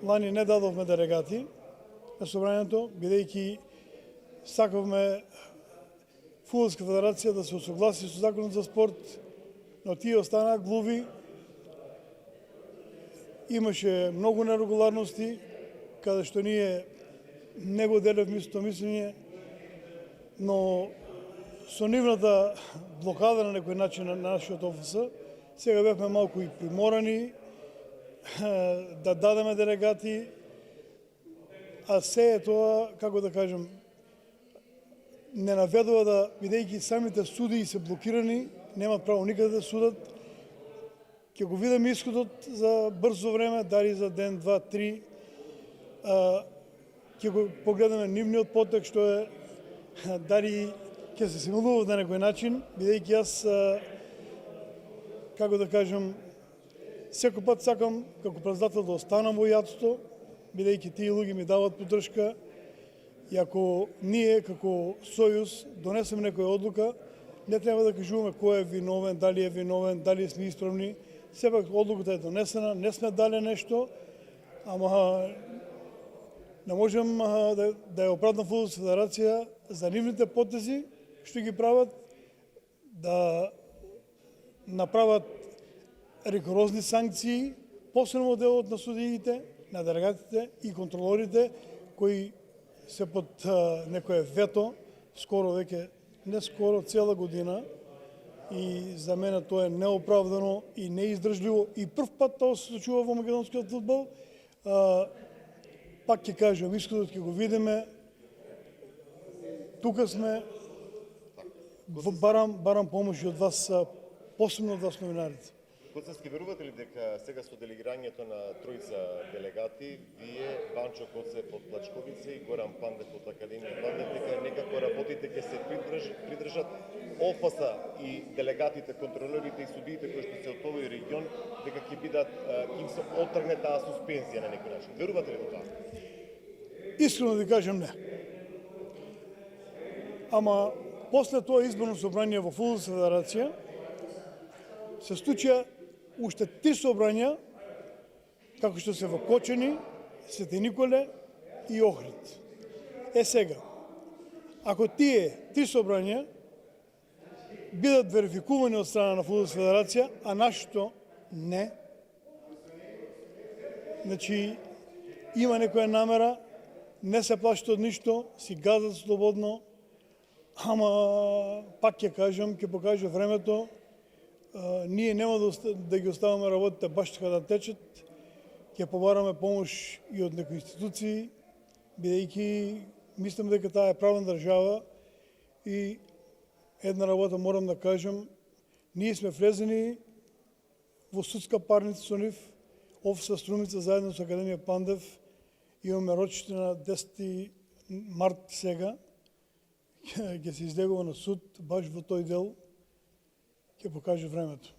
Лани не дадовме делегати на собранието, бидејќи сакавме Фудбалска федерација да се осогласи со законот за спорт, но тие останаа глуви. Имаше многу нерегуларности, каде што ние не го делевме исто мислење, но со нивната блокада на некој начин на нашиот ОФС, сега бевме малку и приморани да дадеме делегати, а се е тоа, како да кажем, не наведува да, бидејќи самите судии се блокирани, немат право никаде да судат. Ќе го видиме исходот за брзо време, дали за ден, два, три. Ќе го погледаме нивниот потек, што е дали ќе се симулува на некој начин, бидејќи јас, како да кажем, секој пат сакам како председател да останам во јатото, бидејќи тие луѓе ми дават поддршка, и ако ние како сојуз донесеме некоја одлука, не треба да кажуваме кој е виновен, дали сме исправни. Сепак одлуката е донесена, не сме дали нешто, ама не можем да ја оправдам Фудбалска федерација за нивните потези што ги прават, да направат ригорозни санкции, посебно во делот на судиите, на делегатите и контролорите кои се под некое вето, скоро веќе, не скоро, цела година, и за мене тоа е неоправдано и неиздржливо. И прв пат тоа се случува во македонскиот фудбал. Пак ќе кажем, исходот ќе го видиме. Тука сме, барам помош од вас, посебно од вас новинарите. Коцевски, верувате ли дека сега со делегирањето на тројца делегати, вие, Ванчо Коцев од Плачковица и Горан Пандев од Академија Пандев, дека некако работите ќе се придржат ОФС и делегатите, контролерите и судиите кои што се од овој регион, дека ќе бидат, им се отргне таа суспензија на некој начин? Верувате ли во тоа? Искрено да кажем не. Ама после тоа изборно собрание во Фудбалска федерација се случија уште 3 собрања, како што се во Кочани, Свети Николе и Охрид. Сега, ако тие 3 собрања бидат верификувани од страна на Фудбалска федерација, а нашето не, значи има некоја намера, не се плашат од ништо, си газат слободно, ама пак ќе кажем, ќе покаже времето, ние нема да ги оставаме работите баш така да течат, ќе побараме помош и од некои институции, бидејќи мислам дека таа е правна држава и една работа морам да кажем, ние сме влезени во судска парница со нив, ОФС Струмица заедно со Академија Пандев, имаме рочиште на 10 март сега, ќе се излегува на суд баш во тој дел, ќе покаже времето.